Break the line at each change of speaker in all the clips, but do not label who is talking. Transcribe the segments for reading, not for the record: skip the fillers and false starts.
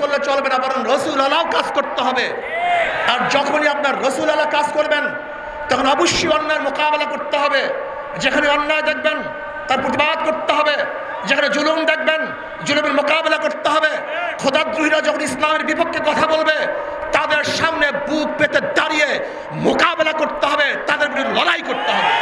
করলে চলবে না, বরং রসুল আল্লাহ কাজ করতে হবে। আর যখনই আপনার রসুল আল্লাহ কাজ করবেন তখন অবশ্যই অন্যায়ের মোকাবেলা করতে হবে। যেখানে অন্যায় দেখবেন তার প্রতিবাদ করতে হবে, যেখানে জুলুম দেখবেন জুলুমের মোকাবেলা করতে হবে। খোদাদ্রোহীরা যখন ইসলামের বিপক্ষে কথা বলবে তাদের সামনে বুক পেতে দাঁড়িয়ে মোকাবেলা করতে হবে, তাদের বিরুদ্ধে লড়াই করতে হবে।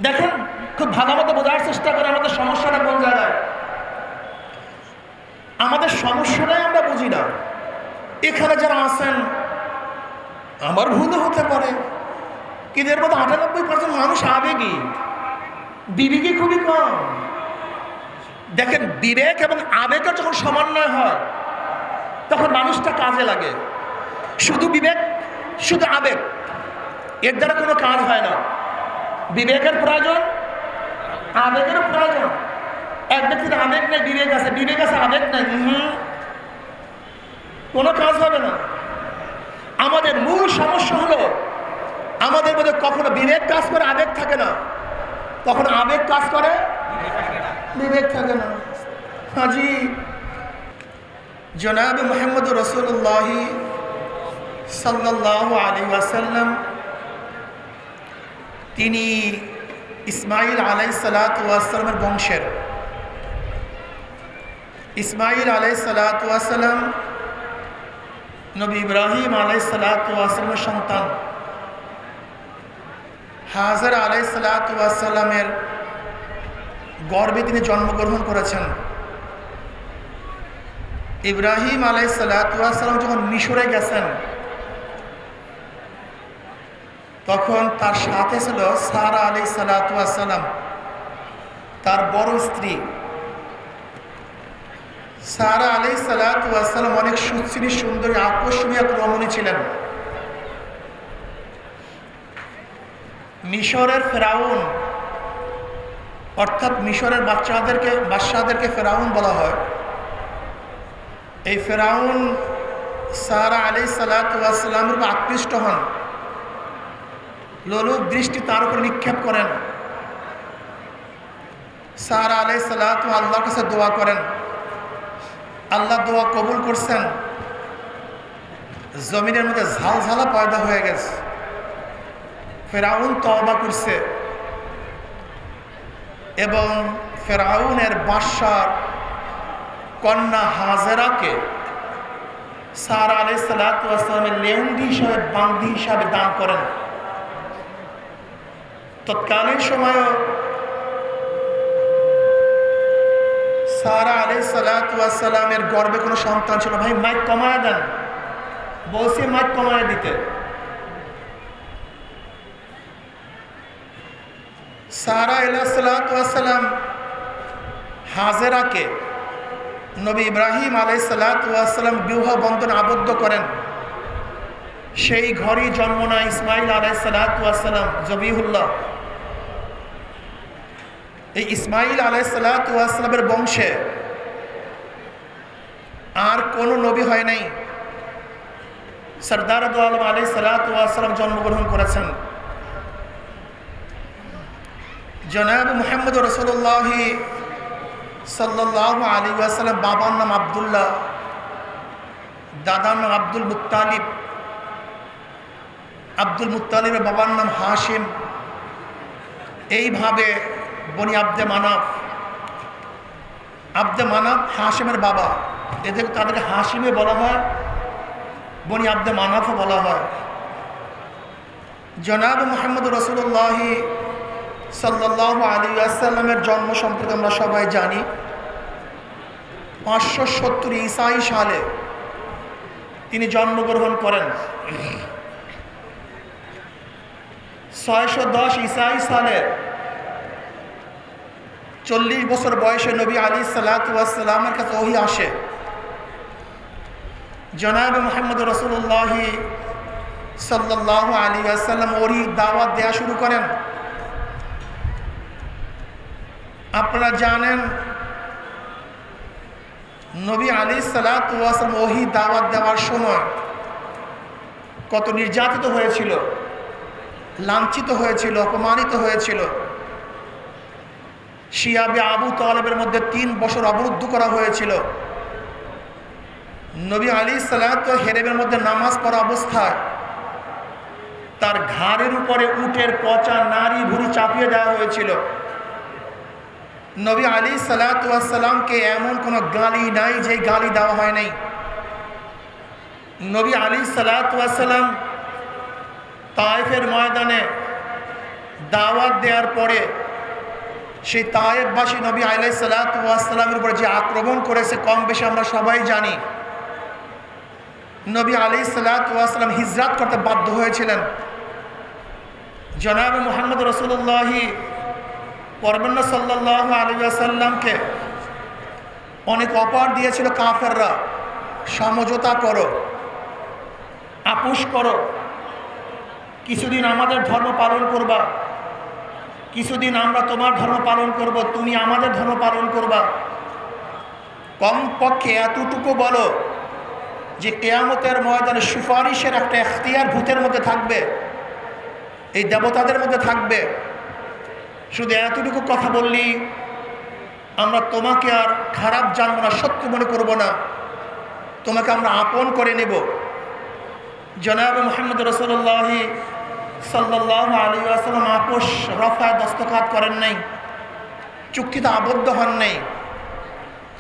দেখেন, খুব ভালো মতো বোঝার চেষ্টা করে আমাদের সমস্যাটা কোন জায়গায়। আমাদের সমস্যাটাই আমরা বুঝি না। এখানে যারা আছেন, আমার ভুলও হতে পারে, কিন্তু এর মধ্যে 98% মানুষ আবেগী, বিবেকই খুবই কম। দেখেন, বিবেক এবং আবেগের যখন সমন্বয় হয় তখন মানুষটা কাজে লাগে। শুধু বিবেক শুধু আবেগ এর দ্বারা কোনো কাজ হয় না। বিবেকের প্রয়োজন, আবেগেরও প্রয়োজন। এক ব্যক্তির আবেগ নেই, বিবেক আছে, বিবেক আছে, আবেগ নেই, কোনো কাজ হবে না। আমাদের মূল সমস্যা হলো আমাদের মধ্যে কখনো বিবেক কাজ করে আবেগ থাকে না, কখনো আবেগ কাজ করে বিবেক থাকে না। হাজি জনাব মুহাম্মদ রাসূলুল্লাহ সাল্লাল্লাহু আলাইহি ওয়াসাল্লাম তিনি ইসমাইল আলাইহিস সালাতু ওয়াস সালামের বংশের। ইসমাইল আলাইহিস সালাতু ওয়াস সালাম নবী ইব্রাহিম আলাইহিস সালাতু ওয়াস সালামের সন্তান। হাজার আলাইহিস সালাতু ওয়াস সালামের গর্ভে তিনি জন্মগ্রহণ করেছেন। ইব্রাহিম আলাইহিস সালাতু ওয়াস সালাম যখন মিশরে গেছেন তখন তার সাথে ছিল সারা আলাইহিস সালাতু ওয়াস সালাম, তার বড় স্ত্রী। সারা আলাইহিস সালাতু ওয়াস সালাম অনেক সুশ্রী, সুন্দরী, আকর্ষণীয় রমণী ছিলেন। মিশরের ফেরাউন, অর্থাৎ মিশরের বাদশাহদেরকে ফেরাউন বলা হয়। এই ফেরাউন সারা আলাইহিস সালাতু ওয়াস সালামের উপর আকৃষ্ট হন, লোলুপ দৃষ্টি তার উপর নিক্ষেপ করেন। সারা আলাইহিস সালাতু আল্লাহর কাছে দোয়া করেন, আল্লাহ দোয়া কবুল করছেন। জমিনের মধ্যে ঝালঝালা পয়দা হয়ে গেছে। ফেরাউন তওবা করছে এবং ফেরাউনের বাদশার কন্যা হাজেরাকে সারা আলাইহিস সালাতু ওয়াস সালামের লেউন্ডি হিসাবে, বান্দি হিসাবে দান করেন। তৎকালীন সময়ও সারা আলাইহিস সালাতু ওয়াস সালামের গর্ভে কোনো সন্তান ছিল। ভাই মাইক কমায় দেন, বলছি মাইক কমায় দিতে। সারা আলাইহিস সালাতু ওয়াস সালাম হাজেরাকে নবী ইব্রাহিম আলাইহিস সালাতু ওয়াস সালাম বিবাহ বন্ধনে আবদ্ধ করেন। সেই ঘরেই জন্ম নেয় ইসমাইল আলাইহিস সালাতু ওয়াস সালাম, জবিহুল্লাহ। এই ইসমাইল আলাইহিস সালাতু ওয়াস সালামের বংশে আর কোনো নবী হয় নাই। সরদার দু আলম আলাইহিস সালাতু ওয়াস সালাম জন্মগ্রহণ করেছেন। জনাব মুহাম্মদ রাসূলুল্লাহ সাল্লাল্লাহু আলাইহি ওয়াসাল্লাম বাবার নাম আব্দুল্লাহ, দাদার নাম আব্দুল মুত্তালিব। আব্দুল মুত্তালিবের বাবার নাম হাশিম। এইভাবে বনি আব্দে মানাফ, আব্দে মানাফ হাশিমের বাবা, তাদেরকে হাশিমে বলা হয়, বনি আব্দে মানাফও বলা হয়। জনাব মুহাম্মদ রাসূলুল্লাহ সাল্লাল্লাহু আলাইহি ওয়াসাল্লামের জন্ম সম্পর্কে আমরা সবাই জানি। 570 ঈসাই সালে তিনি জন্মগ্রহণ করেন। 610 ঈসাই সালে 40 বছর বয়সে নবী আলাইহিস সালাতু ওয়াস সালামের কাছে ওহী আসে। জনাব মুহাম্মদ রাসূলুল্লাহ সাল্লাল্লাহু আলাইহি ওয়াসাল্লাম ওহী দাওয়াত দেয়া শুরু করেন। আপনারা জানেন নবী আলাইহিস সালাতু ওয়াস সালাম ওহী দাওয়াত দেওয়ার সময় কত নির্যাতিত হয়েছিল, লাঞ্ছিত হয়েছিল, অপমানিত হয়েছিল। শিয়াবে আবু তালেবের মধ্যে 3 বছর অবরুদ্ধ করা হয়েছিল। নবী আলাইহিসসালাতু ওয়াস সালাম হেরেমের মধ্যে নামাজ পড়া অবস্থায় তার ঘাড়ের উপরে উটের পচা নাড়ি ভুঁড়ি চাপিয়ে দেওয়া হয়েছিল। নবী আলাইহিসসালাতু ওয়াস সালামকে এমন কোনো গালি নাই যে গালি দেওয়া হয় নাই। নবী আলাইহিসসালাতু ওয়াস সালাম তায়েফের ময়দানে দাওয়াত দেওয়ার পরে সেই তায়েফবাসী নবী আলাইহিসসালাতু ওয়াস সালামের উপরে যে আক্রমণ করেছে কম বেশি আমরা সবাই জানি। নবী আলাইহিসসালাতু ওয়াস সালাম হিজরত করতে বাধ্য হয়েছিলেন। জনাব মুহাম্মদ রাসূলুল্লাহ পরবর্তী সাল্লাল্লাহু আলাইহি ওয়াসাল্লামকে অনেক অফার দিয়েছিল কাফেররা, সমঝোতা করো, আপোষ করো, কিছুদিন আমাদের ধর্ম পালন করবা, কিছুদিন আমরা তোমার ধর্ম পালন করব, তুমি আমাদের ধর্ম পালন করবা। কমপক্ষে এতটুকু বলো যে কিয়ামতের ময়দানে সুপারিশের একটা এখতিয়ার ভূতের মধ্যে থাকবে, এই দেবতাদের মধ্যে থাকবে। শুধু এতটুকু কথা বললি আমরা তোমাকে আর খারাপ জানবো না, শত্রু মনে করবো না, তোমাকে আমরা আপন করে নেব। জনাব মুহাম্মদ রাসূলুল্লাহ সাল্লাল্লাহু আলাইহি ওয়াসাল্লাম আপোষ রফা দস্তখত করেন নাই, চুক্তিতে আবদ্ধ হন নাই।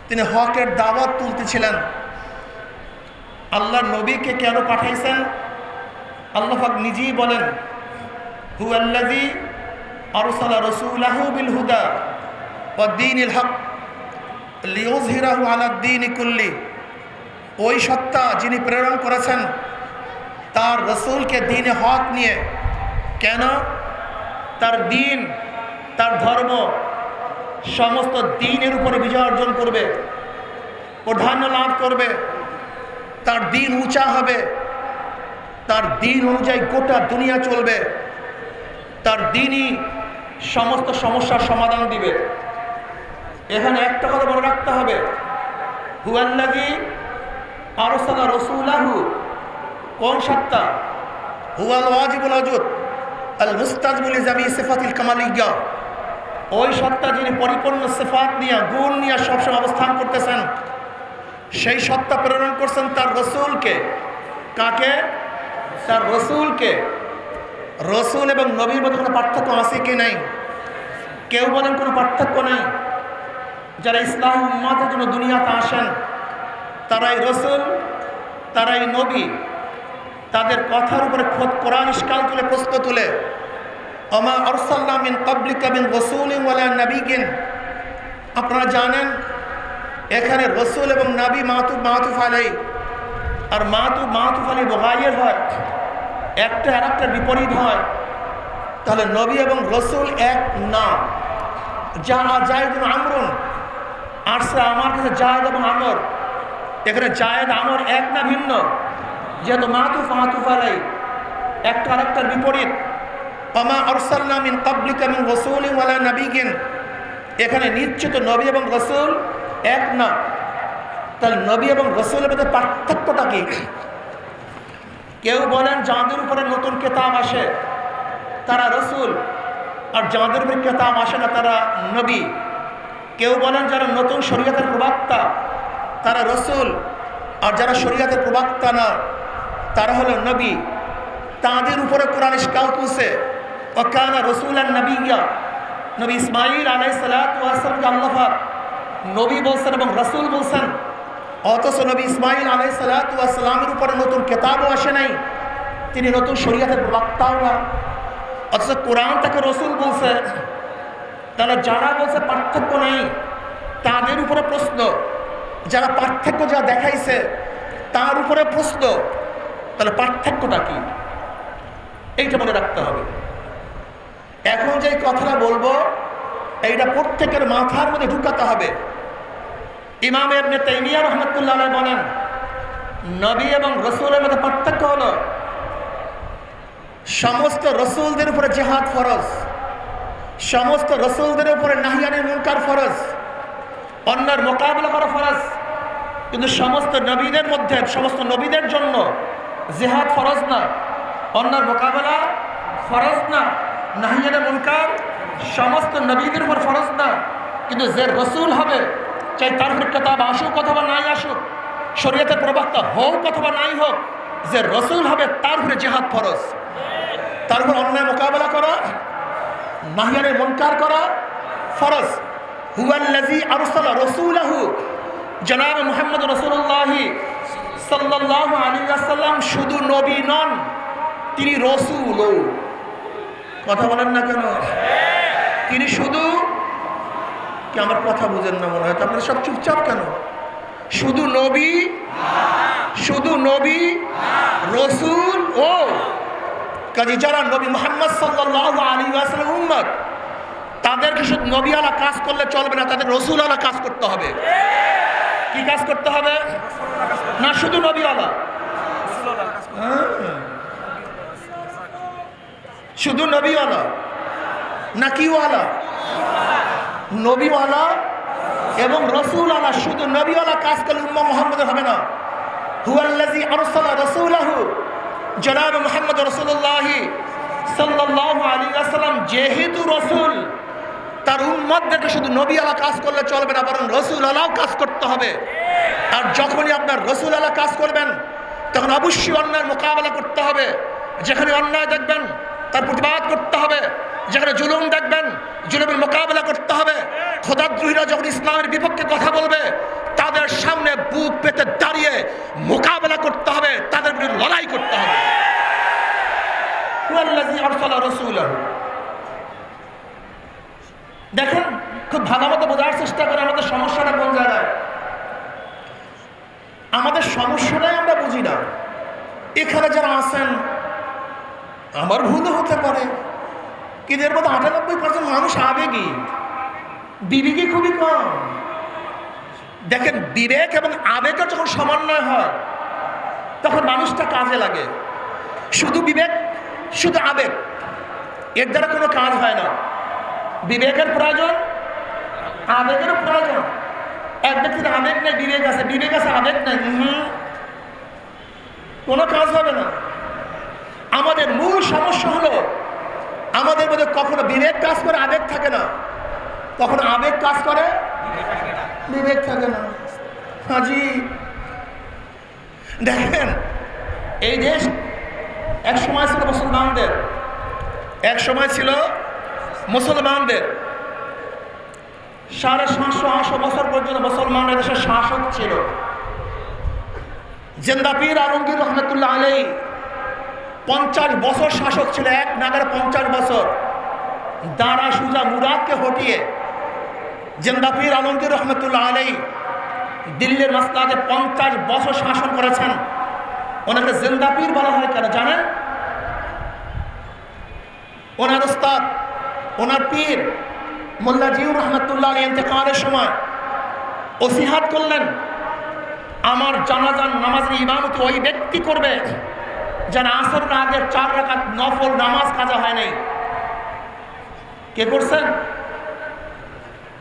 তিনি হকের দাওয়াত তুলতেছিলেন। আল্লাহর নবীকে কেন পাঠাইছেন? আল্লাহ পাক নিজেই বলেন, হুয়াল্লাযী আরসালা রাসূলাহু বিল হুদা ওয়াদ দীনিল হক লিইয়ুযহিরাহু আলাদ দীনি কুল্লি। ওই সত্তা যিনি প্রেরণ করেছেন তার রসুলকে দ্বীনে হক নিয়ে। কেন? তার দ্বীন, তার ধর্ম সমস্ত দ্বীনের উপরে বিজয় অর্জন করবে, প্রাধান্য লাভ করবে, তার দ্বীন উঁচা হবে, তার দ্বীন অনুযায়ী গোটা দুনিয়া চলবে, তার দ্বীনই সমস্ত সমস্যার সমাধান দিবে। এখানে একটা কথা মনে রাখতে হবে, হুয়াল্লাযী আরসালা রাসূলাহু, কোন সত্তা? হুয়াল ওয়াজিবুল ওজুদ আল মুস্তাজমুল জামি সিফাতিল কামালিয়্যা। ওই সত্তা যিনি পরিপূর্ণ সিফাত নিয়ে, গুণ নিয়ে সবসময় অবস্থান করতেছেন। সেই সত্তা প্রেরণ করছেন তার রসুলকে। কাকে? তার রসুলকে। রসুল এবং নবীর মধ্যে কোনো পার্থক্য আছে কি নাই? কেউ বলেন কোনো পার্থক্য নেই। যারা ইসলাম উম্মতের জন্য দুনিয়াতে আসেন তারাই রসুল, তারাই নবী। তাদের কথার উপরে খোদ কোরআন ইশকাল তুলে, প্রশ্ন তুলে, আমা আরসালনা মিন ক্বাবলিকা মিন রাসূলিন ওয়ালা নাবিয়্যিন। আপনারা জানেন এখানে রসুল এবং নবী মাতুফ আলাইহি, আর মাতুফ আলাইহি মুগায়্যির হয়, একটা আর একটার বিপরীত হয়। তাহলে নবী এবং রসুল এক না। জায়েদুন আমরুন আসছে আমার কাছে, জায়েদ এবং আমর, এখানে জায়েদ আমর এক না ভিন্ন? যেহেতু মাতুফ আলাইহি, একটা আর একটার বিপরীত। আমা আরসালনা মিন ক্বাবলিকা মিন রাসূলিন ওয়ালা নাবিয়্যিন, এখানে নিশ্চিত নবী এবং রসুল এক না। তাহলে নবী এবং রসুলের মধ্যে পার্থক্যটা কি? কেউ বলেন যাদের উপরে নতুন কিতাব আসে তারা রসুল, আর যাদের উপরে কিতাব আসে না তারা নবী। কেউ বলেন যারা নতুন শরীয়তের প্রবক্তা তারা রসুল, আর যারা শরীয়তের প্রবক্তা না তারা হলো নবী। তাদের উপরে কোরআন ইশকাল তুলছে, ওয়া কানা রাসূলান নাবিয়্যা। নবী ইসমাঈল আলাইহিস সালাতু ওয়াস সালামকে আল্লাহ পাক নবী বলছেন এবং রাসূল বলছেন। অথচ নবী ইসমাঈল আলাইহিস সালাতু ওয়াস সালামের উপরে নতুন কিতাবও আসে নাই, তিনি নতুন শরীয়তের প্রবক্তাও না, অথচ কোরআন তাকে রসুল বলছে। তাহলে যারা বলছে পার্থক্য নেই তাদের উপরে প্রশ্ন, যারা পার্থক্য যা দেখাইছে তার উপরে প্রশ্ন। তাহলে পার্থক্যটা কি? এইটা মনে রাখতে হবে। এখন যে কথাটা বলবো এইটা প্রত্যেকের মাথার মধ্যে ঢুকাতে হবে। ইমাম ইবনে তাইমিয়া রাহমাতুল্লাহ আলাইহি বলেন, নবী এবং রসুলের মধ্যে পার্থক্য হলো সমস্ত রসুলদের উপরে জিহাদ ফরজ, সমস্ত রসুলদের উপরে নাহি আনিল মুনকার ফরজ, অন্যের মোকাবিলা করা ফরজ। কিন্তু সমস্ত নবীদের মধ্যে, সমস্ত নবীদের জন্য জিহাদ ফরজ না, অন্যের মোকাবিলা ফরজ না, নাহি আনিল মুনকার সমস্ত নবীদের উপর ফরজ না। কিন্তু যে রসুল হবে, চাই তার উপরে কিতাব আসুক অথবা নাই আসুক, শরীয়তের প্রবক্তা হোক অথবা নাই হোক, যে রসুল হবে তার উপরে জিহাদ ফরজ। তার উপর অন্যায় মোকাবেলা করা, নাহিয়ানের মুনকার করা ফরজ। হুয়াল্লাযী আরসালা রাসূলাহু, জনাব মুহাম্মদ রাসূলুল্লাহ সাল্লাল্লাহু আলাইহি ওয়াসাল্লাম শুধু নবী নন, তিনি রসূলও। কথা বলেন না কেন? তিনি শুধু কি, আমার কথা বুঝেন না মনে হয়, আপনারা সব চুপচাপ কেন? শুধু নবী, শুধু নবী, রসূল ও কাজী যারা নবী মুহাম্মদ সাল্লাল্লাহু আলাইহি ওয়াসাল্লাম উম্মত, তাদেরকে শুধু নবী আলা কাজ করলে চলবে না, তাদের রসূল আলা কাজ করতে হবে। কি কাজ করতে হবে? না শুধু নবী আলা, শুধু নবী আলা না কি ওয়ালা? নবীওয়ালা এবং রসুল আলা। শুধু নবীওয়ালা কাজ করলে উম্মাহ মুহাম্মাদের হবে না। হুয়াল্লাযী আরসালা রাসূলাহু, জনাব মুহাম্মদ রাসূলুল্লাহ সাল্লাল্লাহু আলাইহি ওয়াসাল্লাম যেহেতু রসুল, তার উম্মতদেরকে শুধু নবী আলা কাজ করলে চলবে না, বরং রসুল আলাও কাজ করতে হবে। আর যখনই আপনার রসুল আলা কাজ করবেন, তখন অবশ্যই অন্যায়ের মোকাবেলা করতে হবে। যেখানে অন্যায় দেখবেন তার প্রতিবাদ করতে হবে, যেখানে জুলুম দেখবেন জুলুমের মোকাবেলা করতে হবে। খোদাদ্রোহীরা যখন ইসলামের বিপক্ষে কথা বলবে, তাদের সামনে বুক পেতে দাঁড়িয়ে মোকাবেলা করতে হবে, তাদের বিরুদ্ধে লড়াই করতে হবে। হুয়াল্লাযী আরসালা রাসূলাহু। দেখেন, খুব ভালো মতো বোঝার চেষ্টা করে আমাদের সমস্যাটা কোন জায়গায়। আমাদের সমস্যাটাই আমরা বুঝি না। এখানে যারা আছেন, আমার ভুলও হতে পারে, কিন্তু এর মধ্যে 98% মানুষ আবেগী, বিবেকই খুবই কম। দেখেন, বিবেক এবং আবেগের যখন সমন্বয় হয়, তখন মানুষটা কাজে লাগে। শুধু বিবেক, শুধু আবেগ, এর দ্বারা কোনো কাজ হয় না। বিবেকের প্রয়োজন, আবেগের প্রয়োজন। এক ব্যক্তির আবেগ নেই, বিবেক আছে, বিবেক আছে, আবেগ নেই, কোনো কাজ হবে না। আমাদের মূল সমস্যা হলো, আমাদের মধ্যে কখনো বিবেক কাজ করে, আবেগ থাকে না। কখনো আবেগ কাজ করে, বিবেক থাকে না। হাজি দেখেন, এই দেশ এক সময় ছিল মুসলমানদের, এক সময় ছিল মুসলমানদের। 750-800 বছর পর্যন্ত মুসলমানদের দেশের শাসক ছিল। জিন্দা পীর আলমগীর রহমতুল্লাহ আলাইহি 50 বছর শাসক ছিল, এক নাগারে 50 বছর। দারা সুজা মুরাদকে হটিয়ে জিন্দা পীর আলমগীর রহমতুল্লাহ আলাইহি দিল্লির মাসলাকে 50 বছর শাসন করেছেন। ওনাকে জিন্দা পীর বলা হয় কেন জানেন? ওনার উস্তাদ, ওনার পীর মোল্লা জিউর রহমতুল্লাহ আলাইহি ইন্তেকালের সময় ওসিহাত করলেন, আমার জানাজার নামাজের ইমামতি ওই ব্যক্তি করবে যারা আসরের আগের 4 রাকাত নফল নামাজ কাজা হয় নাই। কে করছেন?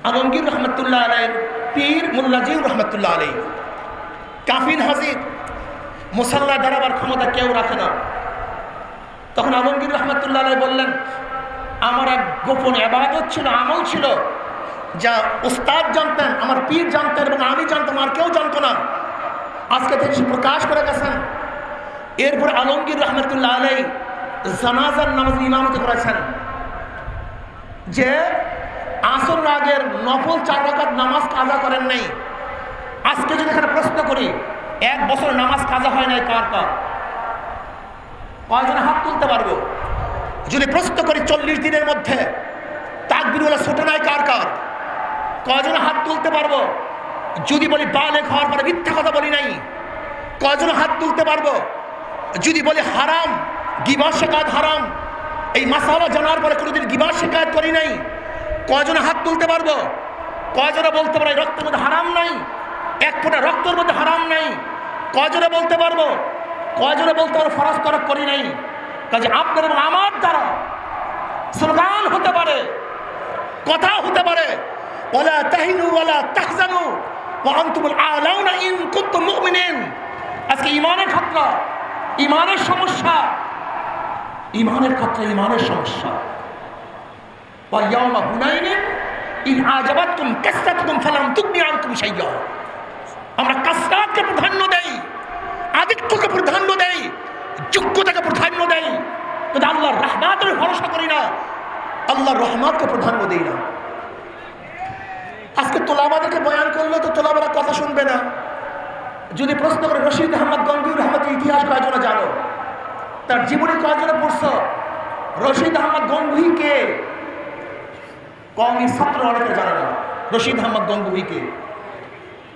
আলমগীর রহমতুল্লাহ আলাইহি পীর মোল্লা জিউর রহমতুল্লাহ আলাইহি। কাফির হাজির, মুসাল্লা দাঁড়াবার ক্ষমতা কেউ রাখে না। তখন আলমগীর রহমতুল্লাহ আলাইহি বললেন, আমার এক গোপন ইবাদত ছিল, আমল ছিল, যা উস্তাদ জানতেন, আমার পীর জানতেন এবং আমি জানতাম, আর কেউ জানতো না। আজকে থেকে সে প্রকাশ করে গেছেন। এরপর আলমগীর রহমতুল্লাহ আলাইহি জানাজার নামাজের ইমামতি করেছেন। যে আসর আগের নফল 4 রাকাত নামাজ কাজা করেন নাই। আজকে যদি এখানে প্রশ্ন করি, 1 বছর নামাজ কাজা হয় নাই কার কার? কয়জনে হাত তুলতে পারবো? যদি প্রশ্ন করি 40 দিনের মধ্যে তাকবীরওয়ালা ছোট নাই কার কার? কয়জনে হাত তুলতে পারবো? যদি বলি বালেগ হওয়ার পরে মিথ্যা কথা বলি নাই, কয়জনে হাত তুলতে পারবো? যদি বলি হারাম, গিবত শিকায়ত হারাম, এই মাসালা জানার পরে কোনোদিন গিবত শিকায়ত করি নাই, কয়জনে হাত তুলতে পারবো? কয়জনে বলতে পারে রক্তের মধ্যে হারাম নাই, 1 ফোঁটা রক্তের মধ্যে হারাম নাই? কয়জনে বলতে পারবো? কয়জনে বলতে পারবো ফরজ তরক করি নাই? কাজে আপনার এবং আমার দ্বারা স্লোগান হতে পারে, কথা হতে পারে, ওয়ালা তাহিনু ওয়ালা তাহজানু ওয়া আনতুমুল আ'লাউনা ইন কুনতুম মুমিনিন। আজকে ইমানের খাতরা, ইমানের সমস্যা, ইমানের খাতরা, ইমানের সমস্যা। ওয়া ইয়াউমা হুনাইনিন ইন আজাবাতকুম কাসরাতুকুম ফালাম তুগনি আনকুম শাইয়্যা। আমরা কাসরাতকে প্রাধান্য দেই, আদিত্যকে প্রাধান্য দেই, যোগ্যতাকে প্রাধান্য দেই, কিন্তু আল্লাহর রহমতের ভরসা করি না, আল্লাহর রহমতকে প্রাধান্য দেই না। আজকে তোলাবাদেরকে বয়ান করলে তো তোলাবারা কথা শুনবে না। যদি প্রশ্ন করে রশিদ আহমদ গঙ্গুই রহমতের ইতিহাস কয়জনে জানো, তার জীবনী কয়জনে পড়ছ? রশিদ আহমদ গঙ্গুইকে কওমি ছাত্র অনেকে জানে না রশিদ আহমদ গঙ্গুইকে।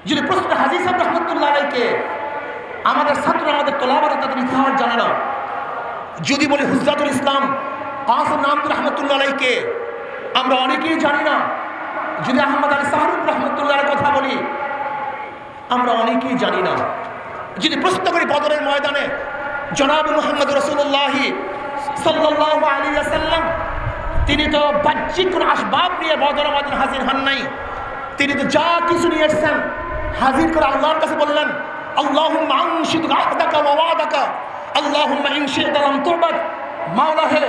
যদি প্রশ্ন হাজী সাহেব রহমতুল্লাহ আলাইকে, আমাদের ছাত্র আমাদের তোলাবারা তাদের ইতিহাস জানে না। যদি বলি হুজ্জাতুল ইসলাম কাসিম নামতুর রহমতুল্লাহ আলাইকে, আমরা অনেকেই জানি না। যদি আহমদ আলী সাহরুখ রহমতুল্লাহর কথা বলি, আমরা অনেকেই জানি না। যদি প্রশ্ন করি বদরের ময়দানে জনাব মুহাম্মদ রাসূলুল্লাহ সাল্লাল্লাহু আলাইহি ওয়াসাল্লাম, তিনি তো বাহ্যিক কোন আসবাব নিয়ে বদরের ময়দানে হাজির হন নাই। তিনি তো যা কিছু নিয়ে এসেছেন হাজির করে আল্লাহর কাছে বললেন, আল্লাহুম্মা আনশিদ আহদাকা ওয়া ওয়াদাকা আল্লাহুম্মা ইন শি'তা লাম তু'বাদ। মাওলা হে,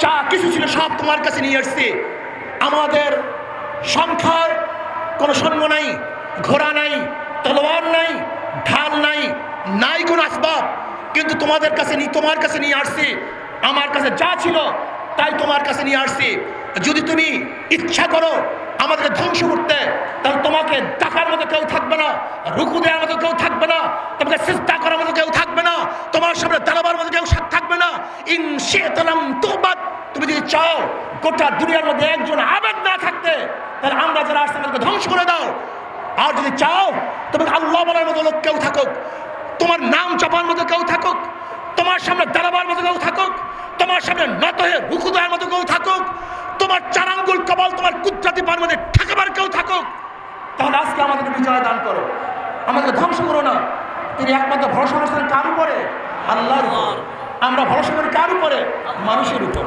যা কিছু ছিল সব তোমার কাছে নিয়ে এসেছি। আমাদের সংখ্যার কোনো সৈন্য নাই, ঘোড়া নাই, তলোয়ার নাই, ঢাল নাই, নাই কোনো আসবাব, কিন্তু তোমার কাছে নিয়ে আসছি। আমার কাছে যা ছিল তাই তোমার কাছে নিয়ে আসছি। যদি তুমি ইচ্ছা করো আমাদেরকে ধ্বংস করতে, তাহলে তোমাকে ডাকার মতো কেউ থাকবে না, রুকু দেওয়ার মতো কেউ থাকবে না, তোমাকে সিজদা করার মতো কেউ থাকবে না, তোমার সামনে দাঁড়াবার মতো কেউ থাকবে না। ইন শি'তা লাম তু'বাদ। তুমি যদি চাও গোটা দুনিয়ার মধ্যে একজন আবেদ না থাকতে, তাহলে আমরা যারা আসছে আমাদেরকে ধ্বংস করে দাও। আর যদি চাও তোমাকে আল্লাহ বলার মতো লোক কেউ থাকুক, তোমার নাম জপার মতো কেউ থাকুক, তোমার সামনে দাঁড়াবার মতো কেউ থাকুক, তোমার সামনে নত হয়ে রুকু দেওয়ার মতো কেউ থাকুক, তোমার চার আঙ্গুল কপাল তোমার কুদরতি পার মধ্যে ঠেকাবার কেউ থাকুক, তাহলে আজকে আমাদেরকে বিজয় দান করো, আমাদেরকে ধ্বংস করো না। তিনি একমাত্র ভরসা করেছেন কার উপরে? আল্লাহর উপর। আমরা ভরসা করি কার উপরে? মানুষের উপর,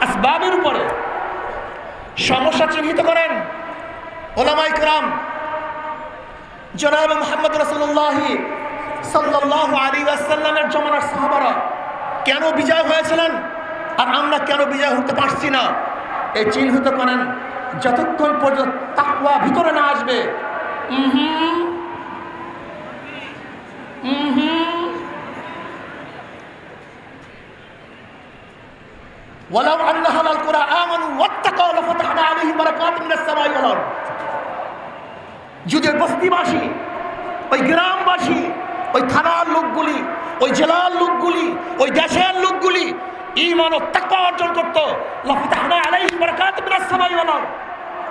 আসবাবের উপরে। সমস্যা চিহ্নিত করেন ওলামায়ে কেরাম। জনাব মুহাম্মদ রাসূলুল্লাহ সাল্লাল্লাহু আলাইহি ওয়াসাল্লামের জামানার সাহাবারা কেন বিজয় হয়েছিলেন আর আমরা কেন বিজয় হতে পারছি না? এই চিহ্নিত করেন। যতক্ষণ পর্যন্ত তাকওয়া ভিতরে না আসবে, ওয়ালাউ আন্না আহলাল কুরা আমানু ওয়াত্তাকাউ লাফাতাহনা আলাইহিম বারাকাতিন মিনাস সামাই ওয়াল আরদ। যদি বস্তিবাসী, ওই গ্রামবাসী, ওই থানার লোকগুলি, ওই জেলার লোকগুলি, ওই দেশের লোকগুলি ঈমান ও তাকওয়া অর্জন করত, লাফাতাহনা আলাইহিম বারাকাতিন মিনাস সামাই ওয়াল আরদ,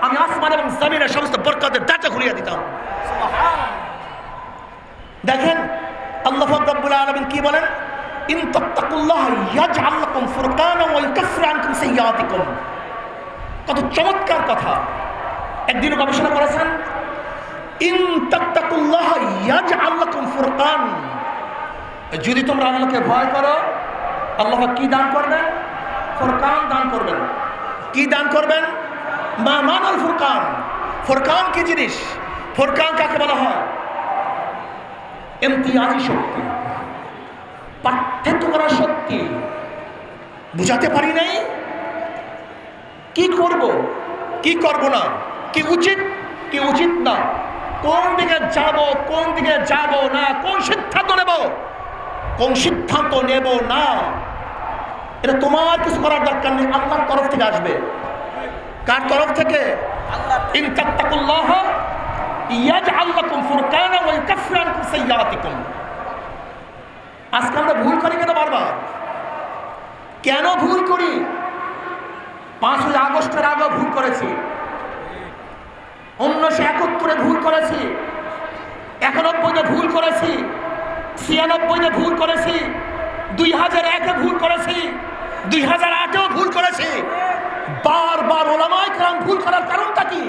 আমি আসমান এবং জমিনের সমস্ত বরকতের দরজা খুলিয়ে দিতাম। সুবহানাল্লাহ। দেখেন আল্লাহ রাব্বুল আলামিন কি বলেন? ইন তাত্তাকুল্লাহ ইয়াজআল লাকুম ফুরকানা ওয়া ইউকাফির আনকুম সাইয়্যাতিকুম। কত চমৎকার কথা। একদিন গবেষণা করেছেন, ইন তাত্তাকুল্লাহ ইয়াজআল লাকুম ফুরকান। যদি তোমরা আল্লাহকে ভয় করো, আল্লাহ কি দান করবেন? ফুরকান দান করবেন। কি দান করবেন? মা মানাল ফুরকান। ফুরকান কি জিনিস? ফুরকান কাকে বলা হয়? ইমতিয়াজি শক্তি, পার্থক্য করার শক্তি। বুঝাতে পারি নাই কি করব, কি করব না, কি উচিত, কি উচিত না, কোন দিকে যাব, কোন দিকে যাব না, কোন সিদ্ধান্ত নেব, কোন সিদ্ধান্ত নেব না, এটা তোমার কিছু করার দরকার নেই, আল্লাহর তরফ থেকে আসবে। কার তরফ থেকে? ইন তাত্তাকুল্লাহ ইয়াজআল লাকুম ফুরকানা ওয়া ইউকাফির আনকুম সাইয়্যাতিকুম। আজকে আমরা ভুল করি কেন বারবার? কেন ভুল করি? 5ই আগস্টের আগে ভুল করেছি, 1971 ভুল করেছি, 91 ভুল করেছি, 96 ভুল করেছি, 2001 ভুল করেছি, 2008 ভুল করেছি। বারবার ওলামায়ে কেরাম ভুল করার কারণটা কি?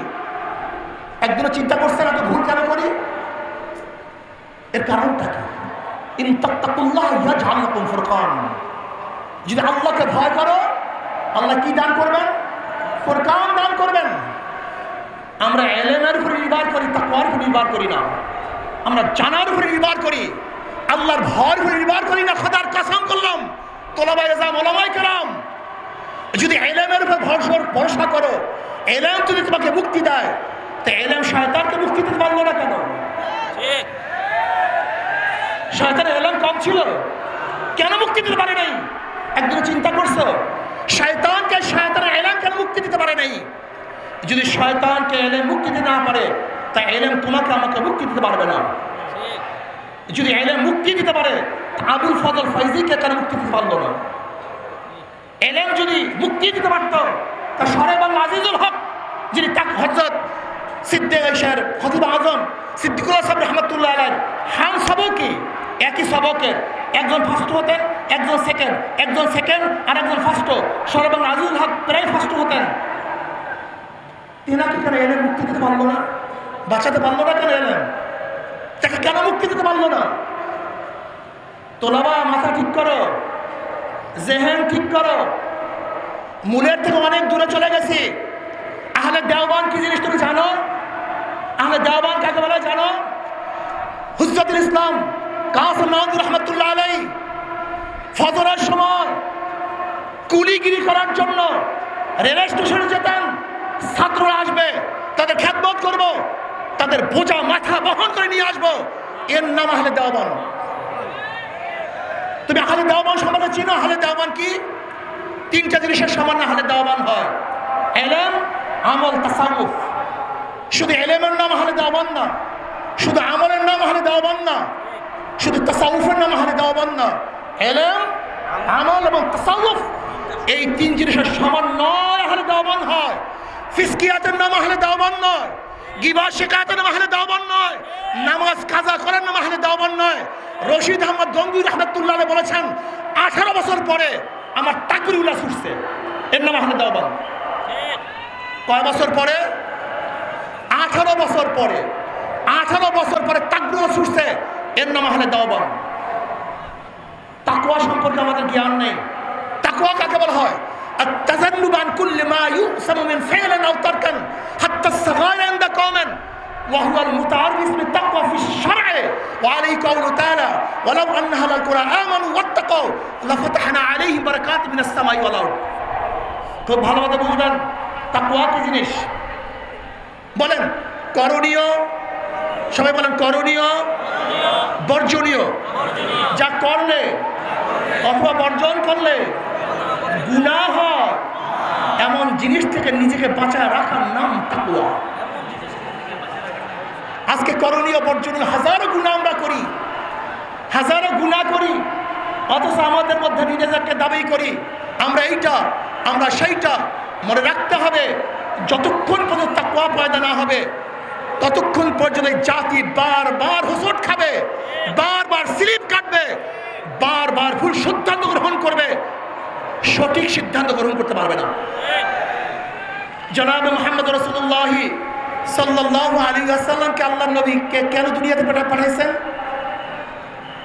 একদিনও চিন্তা করছেন এত ভুল কেন করি? এর কারণটা কি? ইন তাত্তাকুল্লাহ ইয়াজআল লাকুম ফুরকান। যদি আল্লাহকে ভয় করো, আল্লাহ কি দান করবেন? ফুরকান দান করবেন। আমরা ইলমের উপর নির্ভর করি, তাকওয়ার উপর নির্ভর করি না। আমরা জানার উপর নির্ভর করি, আল্লাহর ভয়ের উপর নির্ভর করি না। খোদার কসম করলাম, তোলাবায়ে ইলম ওলামায়ে কেরাম, যদি ইলমের উপর ভরসা করো, এলেম যদি তোমাকে মুক্তি দেয়, তা এলেম শয়তানকে মুক্তি দিতে পারলো না কেন? শয়তানের এলেম কম ছিল, কেন মুক্তি দিতে পারে নাই? একদিন চিন্তা করছো শয়তানকে শয়তানের এলেম কেন মুক্তি দিতে পারে নাই? যদি শয়তানকে এলেম মুক্তি দিতে না পারে, তা এলেম তোমাকে আমাকে মুক্তি দিতে পারবে না। যদি এলেম মুক্তি দিতে পারে, আবুল ফজল ফয়জিকে কেন মুক্তি দিতে পারলো না? এলেম যদি মুক্তি দিতে পারতো, তা শরে বাংলা আজিজুল হক যিনি হযরত সিদ্দিক ঈশার খতিব আজম সিদ্দিকুল সাহেব রহমতুল্লাহ আলাইহি হাম সবকে একই সবকে একজন ফার্স্ট হতেন, একজন সেকেন্ড আর একজন ফার্স্ট। শরে বাংলা আজিজুল হক প্রায় ফার্স্ট হতেন। তিনাকে কেন এলেম মুক্তি দিতে পারলো না? বাঁচাতে পারলো না কেন? এলেম তাকে কেন মুক্তি দিতে পারলো না? তোলাবা মাথা ঠিক করো, জেহেন ঠিক করো। মূলের থেকে অনেক দূরে চলে গেছি। আহলে দেওবান কি জিনিস তুমি জানো? আহলে দেওবান কাকে বলে জানো? হুজ্জাতুল ইসলাম কাসিম নানভী রহমতুল্লাহ আলাইহি ফজরের সময় কুলিগিরি করার জন্য রেল স্টেশনে যেতেন। ছাত্ররা আসবে, তাদের খেদমত করব, তাদের বোঝা মাথা বহন করে নিয়ে আসবো। এর নাম আহলে দেওবান। তুমি আহলে দেওবান সম্বন্ধে চিনো? আহলে দেওবান কি? তিনটা জিনিসের সামান্য আহলে দেওবান হয়: ইলম, আমল, তাসাউফ। শুধু ইলমের নাম আহলে দেওবান না, শুধু আমলের নাম আহলে দেওবান না, শুধু তাসাউফের নাম আহলে দেওবান না। ইলম, আমল এবং তাসাউফ এই তিন জিনিসের সমন্বয় আহলে দেওবান হয়। ফিসকিয়াতের নাম আহলে দেওবান নয়, গিবত শিকায়তের নাম আহলে দেওবান নয়, নামাজ কাজা করার নাম আহলে দেওবান নয়। রশিদ আহমদ গঙ্গুই রহমতুল্লাহ আলাইহি বলেছেন, 18 বছর পরে আমার তাকবীর উল্লাস উঠছে, এর নাম আহলে দেওবান। কয় বছর পরে? 18 বছর পরে। 18 বছর পরে তাকবীর উল্লাস উঠছে, এর নাম আহলে দেওবান। তাকওয়া সম্পর্কে আমাদের জ্ঞান নেই। তাকওয়া কাকে বলা হয়? التذنب عن كل ما يؤثم من فعل أو ترك حتى الصغائر عند قوم وهو المتعرف بالتقوى في الشرع وعليه قوله تعالى ولو أن أهل القرى آمنوا واتقوا لفتحنا عليهم بركات من السماء والأرض। খুব ভালোভাবে বুঝবেন তাকওয়া কি জিনিস। বলেন করণীয়, সবাই বলেন করণীয়, বর্জনীয়। যা করলে অথবা বর্জন করলে গুনাহ হয়, এমন জিনিস থেকে নিজেকে বাঁচায় রাখার নাম তাকওয়া। আজকে করণীয় বর্জনীয় হাজারো গুনাহ আমরা করি, হাজারো গুনাহ করি, অথচ আমাদের মধ্যে নিজেদেরকে দাবি করি আমরা এইটা আমরা সেইটা। মনে রাখতে হবে যতক্ষণ পর্যন্ত তাকওয়া পয়দা না হবে, ততক্ষণ পর্যন্ত জাতি বারবার হোঁচট খাবে, বারবার স্লিপ কাটবে, বারবার ভুল সিদ্ধান্ত গ্রহণ করবে, সঠিক সিদ্ধান্ত গ্রহণ করতে পারবে না। জনাব মুহাম্মদ রাসূলুল্লাহ সাল্লাল্লাহু আলাইহি ওয়াসাল্লামকে আল্লাহর নবীকে কেন দুনিয়াতে পাঠিয়েছেন?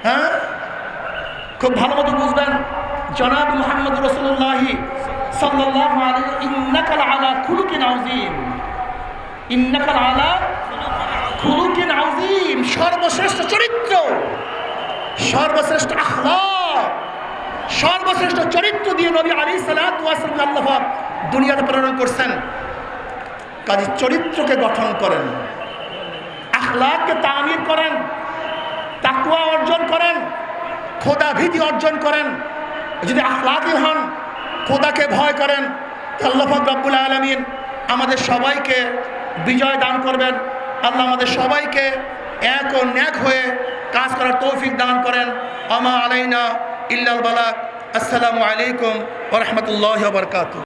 হ্যাঁ, খুব ভালো মতো বুঝবেন। জনাব মুহাম্মদ রাসূলুল্লাহ সাল্লাল্লাহু আলাইহি ইন্নাকা আলা খুলুকিন আযীম, ইন্নাকা আলা খুলুকিন আযীম। সর্বশ্রেষ্ঠ চরিত্র, সর্বশ্রেষ্ঠ আখলাক, সর্বশ্রেষ্ঠ চরিত্র দিয়ে নবী আলাইহিস সালাতু ওয়াস সালাম আল্লাহ পাক দুনিয়াতে প্রেরণ করছেন। কাজে চরিত্রকে গঠন করেন, আখলাককে তামির করেন, তাকওয়া অর্জন করেন, খোদা ভীতি অর্জন করেন। যদি আখলাকি হন, খোদাকে ভয় করেন, আল্লাহ পাক রব্বুল আলামিন আমাদের সবাইকে বিজয় দান করবেন। আল্লাহ আমাদের সবাইকে এক ও ন্যাক হয়ে কাজ করার তৌফিক দান করেন। আমা আলাইনা ইল্লাল বালাগ। আসসালামু আলাইকুম ওয়া রাহমাতুল্লাহি ওয়া বারাকাতুহু।